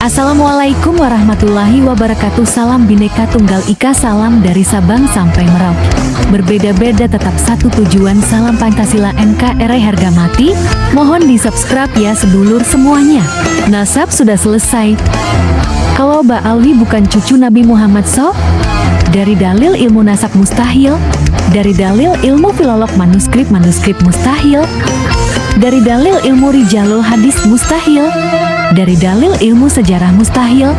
Assalamualaikum warahmatullahi wabarakatuh. Salam Bhinneka Tunggal Ika, salam dari Sabang sampai Merauke. Berbeda-beda tetap satu tujuan, salam Pancasila NKRI harga mati. Mohon di subscribe ya sedulur semuanya. Nasab sudah selesai. Kalau Mbak Alwi bukan cucu Nabi Muhammad dari dalil ilmu nasab mustahil, dari dalil ilmu filolog manuskrip mustahil, dari dalil ilmu rijalul hadis mustahil, dari dalil ilmu sejarah mustahil,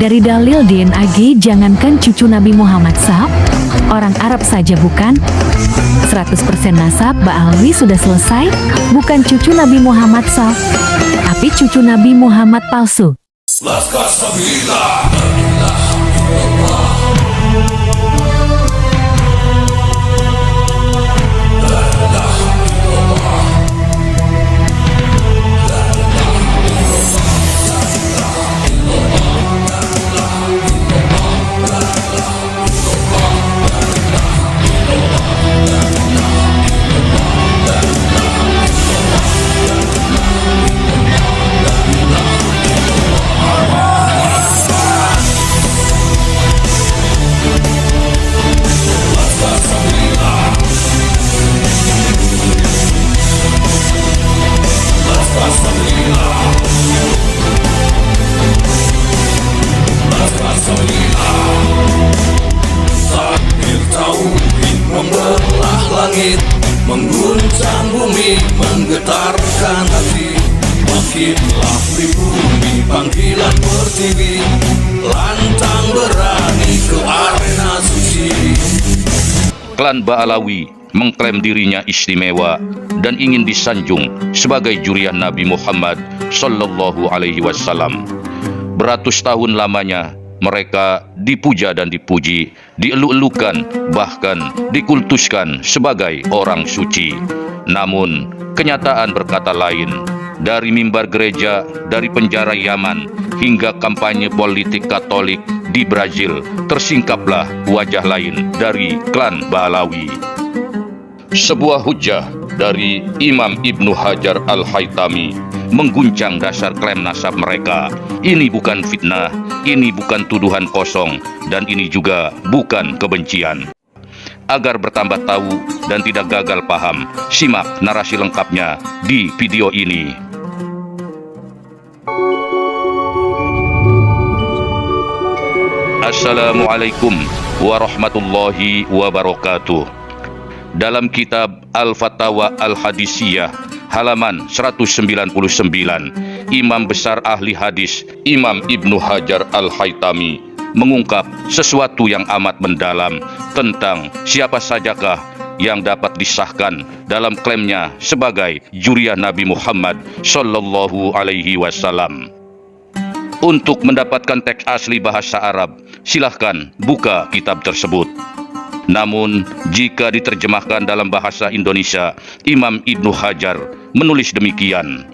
dari dalil DNA jangankan cucu Nabi Muhammad orang Arab saja bukan. 100% nasab Mbak Alwi sudah selesai, bukan cucu Nabi Muhammad tapi cucu Nabi Muhammad palsu. Membelah langit, mengguncang bumi, menggetarkan hati. Makinlah pribumi, panggilan pertiwi, lantang berani ke arena suci. Klan Ba'alawi mengklaim dirinya istimewa dan ingin disanjung sebagai jurian Nabi Muhammad Sallallahu Alaihi Wasallam. Beratus tahun lamanya mereka dipuja dan dipuji, dielu-elukan, bahkan dikultuskan sebagai orang suci. Namun, kenyataan berkata lain. Dari mimbar gereja, dari penjara Yaman, hingga kampanye politik Katolik di Brazil, tersingkaplah wajah lain dari klan Ba'alawi. Sebuah hujah dari Imam Ibnu Hajar Al-Haytami mengguncang dasar klaim nasab mereka. Ini bukan fitnah, ini bukan tuduhan kosong, dan ini juga bukan kebencian. Agar bertambah tahu dan tidak gagal paham, simak narasi lengkapnya di video ini. Assalamualaikum warahmatullahi wabarakatuh. Dalam kitab Al-Fatawa Al-Hadisiyah halaman 199, Imam besar ahli hadis Imam Ibnu Hajar Al-Haytami mengungkap sesuatu yang amat mendalam tentang siapa sajakah yang dapat disahkan dalam klaimnya sebagai jurian Nabi Muhammad Sallallahu Alaihi Wasallam. Untuk mendapatkan teks asli bahasa Arab, silahkan buka kitab tersebut. Namun, jika diterjemahkan dalam bahasa Indonesia, Imam Ibnu Hajar menulis demikian.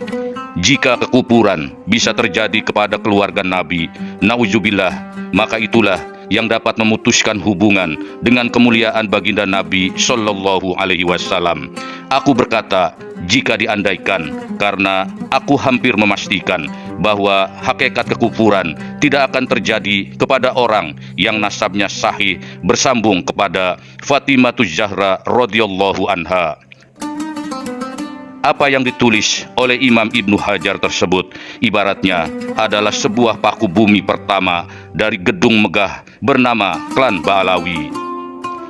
Jika kekufuran bisa terjadi kepada keluarga Nabi, nauzubillah, maka itulah yang dapat memutuskan hubungan dengan kemuliaan baginda Nabi Sallallahu Alaihi Wasallam. Aku berkata, jika diandaikan, karena aku hampir memastikan bahwa hakikat kekufuran tidak akan terjadi kepada orang yang nasabnya sahih bersambung kepada Fatimah Zahra radhiyallahu anha. Apa yang ditulis oleh Imam Ibnu Hajar tersebut ibaratnya adalah sebuah paku bumi pertama dari gedung megah bernama klan Ba'alawi.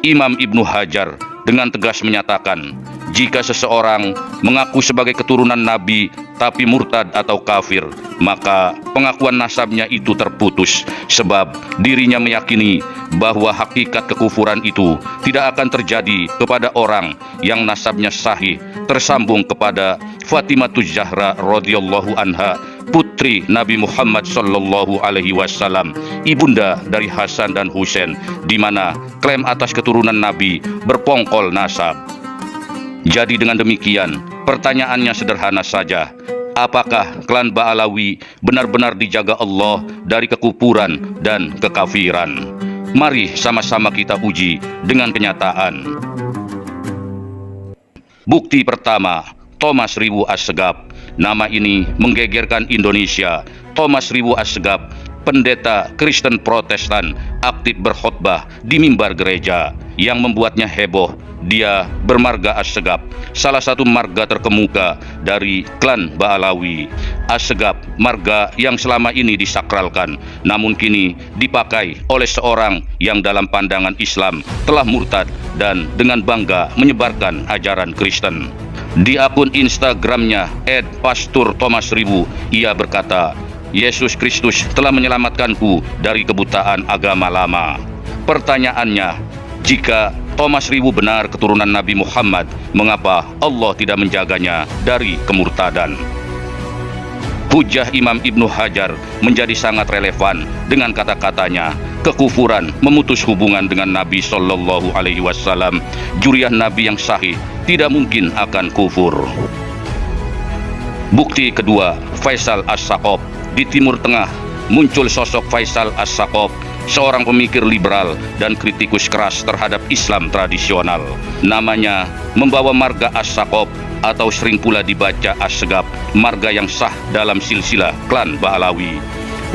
Imam Ibnu Hajar dengan tegas menyatakan, jika seseorang mengaku sebagai keturunan Nabi tapi murtad atau kafir, maka pengakuan nasabnya itu terputus, sebab dirinya meyakini bahwa hakikat kekufuran itu tidak akan terjadi kepada orang yang nasabnya sahih tersambung kepada Fatimah Zahra radhiyallahu anha, putri Nabi Muhammad Sallallahu Alaihi Wasallam, ibunda dari Hasan dan Husain, di mana klaim atas keturunan Nabi berpongkol nasab. Jadi dengan demikian, pertanyaannya sederhana saja. Apakah klan Ba'alawi benar-benar dijaga Allah dari kekufuran dan kekafiran? Mari sama-sama kita uji dengan kenyataan. Bukti pertama, Thomas Riwu Assegaf. Nama ini menggegerkan Indonesia Thomas Ribu Assegaf, pendeta Kristen Protestan, aktif berkhotbah di mimbar gereja. Yang membuatnya heboh, dia bermarga Assegaf, salah satu marga terkemuka dari klan Ba'alawi. Assegaf, marga yang selama ini disakralkan, namun kini dipakai oleh seorang yang dalam pandangan Islam telah murtad dan dengan bangga menyebarkan ajaran Kristen. Di akun Instagramnya @pastor_thomas_ribu, ia berkata, Yesus Kristus telah menyelamatkanku dari kebutaan agama lama. Pertanyaannya, jika Thomas Ribu benar keturunan Nabi Muhammad, mengapa Allah tidak menjaganya dari kemurtadan? Hujah Imam Ibnu Hajar menjadi sangat relevan dengan kata-katanya, kekufuran memutus hubungan dengan Nabi Shallallahu Alaihi Wasallam. Juriah Nabi yang sahih tidak mungkin akan kufur. Bukti kedua, Faisal As-Saqaf. Di Timur Tengah muncul sosok Faisal As-Saqaf, seorang pemikir liberal dan kritikus keras terhadap Islam tradisional. Namanya membawa marga As-Saqaf atau sering pula dibaca Assegaf, marga yang sah dalam silsilah klan Ba'alawi.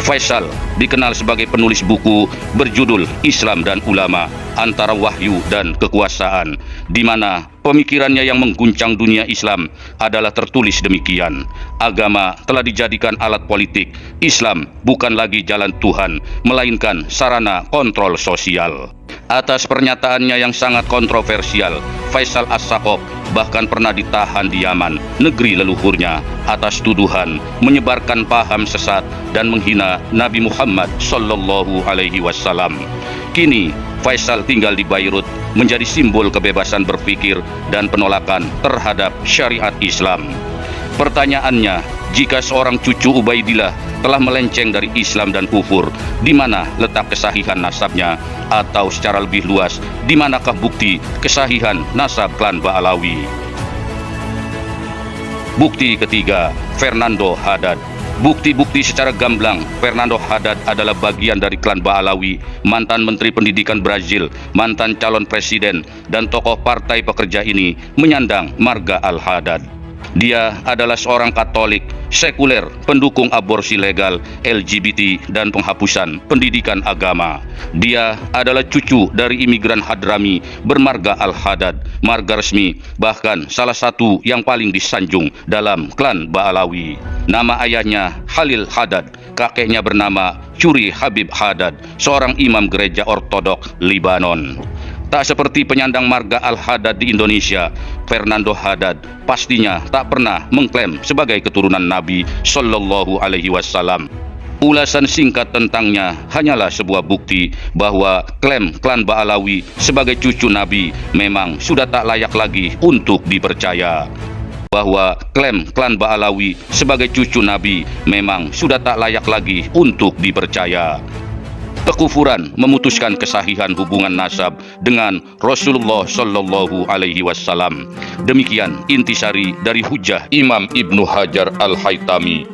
Faisal dikenal sebagai penulis buku berjudul Islam dan Ulama, Antara Wahyu dan Kekuasaan, di mana pemikirannya yang mengguncang dunia Islam adalah tertulis demikian. Agama telah dijadikan alat politik. Islam bukan lagi jalan Tuhan, melainkan sarana kontrol sosial. Atas pernyataannya yang sangat kontroversial, Faisal As-Saqaf bahkan pernah ditahan di Yaman, negeri leluhurnya, atas tuduhan menyebarkan paham sesat dan menghina Nabi Muhammad Sallallahu Alaihi Wasallam. Kini Faisal tinggal di Beirut, menjadi simbol kebebasan berpikir dan penolakan terhadap syariat Islam. Pertanyaannya, jika seorang cucu Ubaidillah telah melenceng dari Islam dan kufur, di mana letak kesahihan nasabnya? Atau secara lebih luas, di manakah bukti kesahihan nasab klan Ba'alawi? Bukti ketiga, Fernando Haddad. Bukti-bukti secara gamblang, Fernando Haddad adalah bagian dari klan Ba'alawi, mantan Menteri Pendidikan Brazil, mantan calon presiden, dan tokoh partai pekerja ini menyandang marga Al-Haddad. Dia adalah seorang Katolik, sekuler, pendukung aborsi legal, LGBT, dan penghapusan pendidikan agama. Dia adalah cucu dari imigran Hadrami bermarga Al-Haddad, marga resmi, bahkan salah satu yang paling disanjung dalam klan Ba'alawi. Nama ayahnya Halil Haddad, kakeknya bernama Curi Habib Haddad, seorang imam gereja ortodok Libanon. Tak seperti penyandang marga Al-Haddad di Indonesia, Fernando Haddad pastinya tak pernah mengklaim sebagai keturunan Nabi Shallallahu Alaihi Wasallam. Ulasan singkat tentangnya hanyalah sebuah bukti bahwa klaim klan Ba'alawi sebagai cucu Nabi memang sudah tak layak lagi untuk dipercaya. Bahwa klaim klan Ba'alawi sebagai cucu Nabi memang sudah tak layak lagi untuk dipercaya. Kekufuran memutuskan kesahihan hubungan nasab dengan Rasulullah Shallallahu Alaihi Wasallam. Demikian intisari dari hujah Imam Ibnu Hajar Al-Haytami.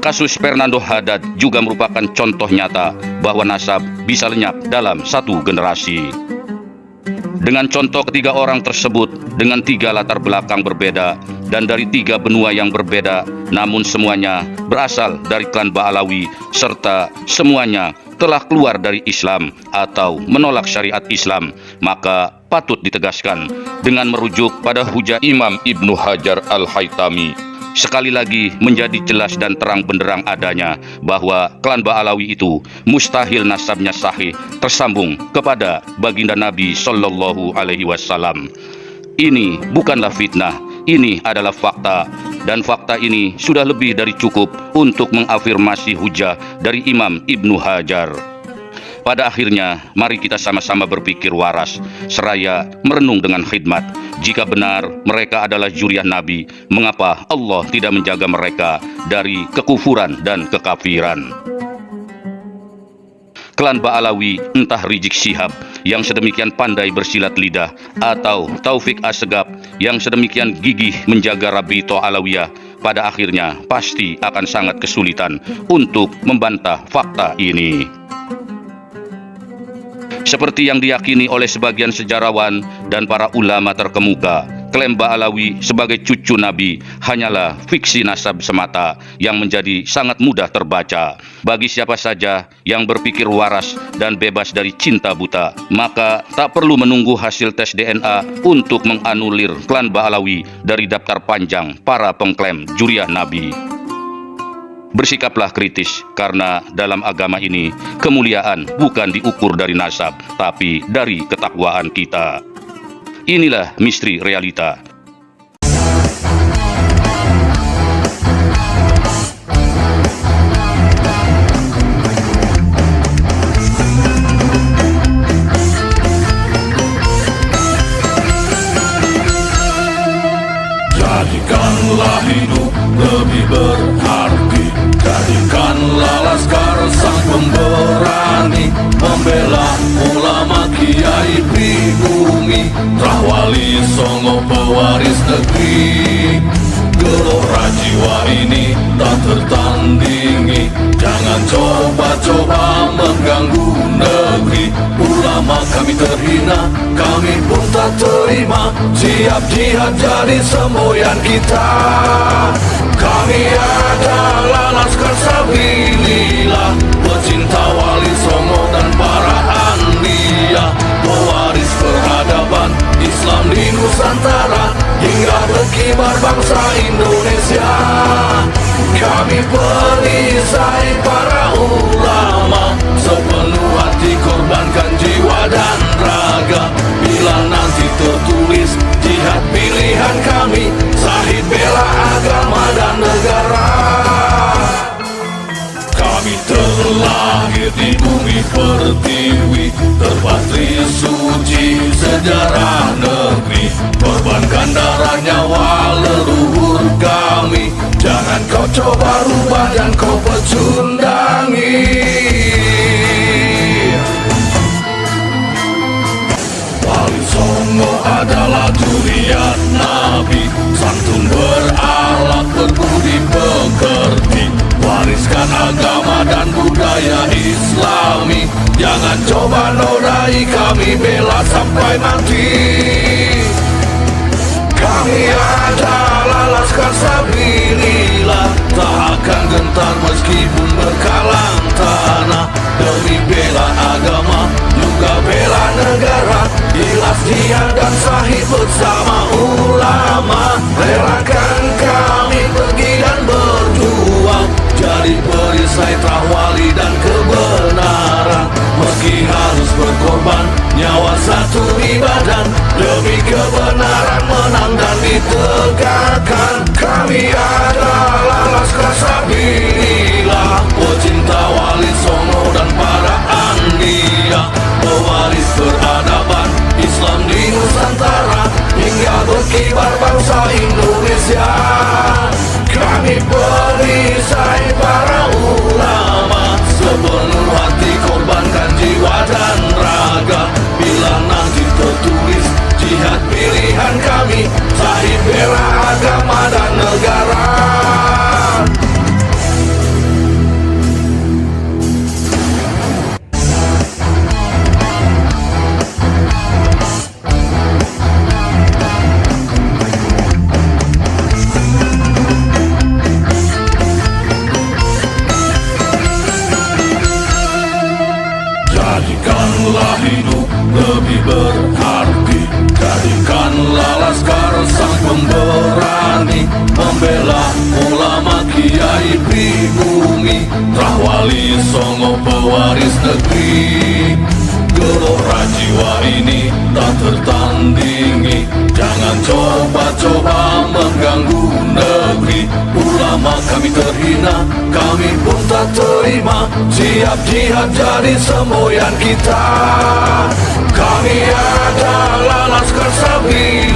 Kasus Fernando Haddad juga merupakan contoh nyata bahwa nasab bisa lenyap dalam satu generasi. Dengan contoh ketiga orang tersebut dengan tiga latar belakang berbeda dan dari tiga benua yang berbeda, namun semuanya berasal dari klan Ba'alawi serta semuanya telah keluar dari Islam atau menolak syariat Islam, maka patut ditegaskan dengan merujuk pada hujah Imam Ibnu Hajar Al-Haytami. Sekali lagi menjadi jelas dan terang benderang adanya bahwa klan Ba'alawi itu mustahil nasabnya sahih tersambung kepada baginda Nabi Shallallahu Alaihi Wasallam. Ini bukanlah fitnah, ini adalah fakta, dan fakta ini sudah lebih dari cukup untuk mengafirmasi hujah dari Imam Ibnu Hajar. Pada akhirnya, mari kita sama-sama berpikir waras, seraya merenung dengan khidmat. Jika benar mereka adalah zuriat Nabi, mengapa Allah tidak menjaga mereka dari kekufuran dan kekafiran? Klan Ba'alawi, entah Rizik Syihab yang sedemikian pandai bersilat lidah, atau Taufik Assegaf yang sedemikian gigih menjaga Rabito Alawiyah, pada akhirnya pasti akan sangat kesulitan untuk membantah fakta ini. Seperti yang diyakini oleh sebagian sejarawan dan para ulama terkemuka, klaim Ba'alawi sebagai cucu Nabi hanyalah fiksi nasab semata yang menjadi sangat mudah terbaca. Bagi siapa saja yang berpikir waras dan bebas dari cinta buta, maka tak perlu menunggu hasil tes DNA untuk menganulir klan Ba'alawi dari daftar panjang para pengklaim juriah Nabi. Bersikaplah kritis, karena dalam agama ini kemuliaan bukan diukur dari nasab, tapi dari ketakwaan kita. Inilah misteri realita. Jadikanlah hidup lebih berarti, jadikanlah laskar sang pemberani, membela ulama kiai pribumi, Rahwali Songo pewaris negeri. Gelora jiwa ini tak tertandingi, jangan coba-coba mengganggu negeri. Ulama kami terhina, kami pun tak terima, siap jihad jadi semboyan kita. Kami adalah laskar sabilillah, pecinta Wali Songo dan para anbiya, pewaris peradaban Islam di Nusantara, hingga berkibar bangsa Indonesia. Kami perisai para ulama, sepenuh hati korbankan jiwa dan raga. Bila nanti tertulis jihad pilihan kami, Zahid bela agama dan negara. Kami terlahir di bumi pertiwi, terpatri suci sejarah negeri, korbankan darah nyawa leluhur kami. Jangan kau coba rubah dan kau pecundangi. Wali Songo adalah juriat Nabi, santun berakhlak berbudi pekerti, wariskan agama dan budaya Islami. Jangan coba nodai kami, bela sampai mati. Kami adalah laskar sabilillah, tak akan gentar meskipun berkalang tanah, demi bela agama juga bela negara. Ikhlas jihad dan Zahid bersama ulama, relakan kami pergi dan berjuang, jadi perisai Rahwali dan kebenaran. Meski harus berkorban nyawa satu ibadah, demi kebenaran menang dan ditegakkan. Kami adalah laskar sabilillah, pecinta Wali Songo dan para anbiya, pewaris peradaban Islam di Nusantara, hingga berkibar bangsa Indonesia. Kami perisai para ulama, sepenuh hati korbankan jiwa dan raga. Bila nanti tertulis jihad pilihan kami, Zahid bela agama dan negara. Jadikanlah hidup lebih berarti, jadikanlah laskar sang pemberani, membela ulama kiai pribumi, Rahwali Songo pewaris negeri. Gelora jiwa ini tak tertandingi, jangan coba-coba mengganggu negeri. Ulama kami terhina, kami pun tak terima, siap jihad jadi semboyan kita. Kami adalah laskar sabilillah,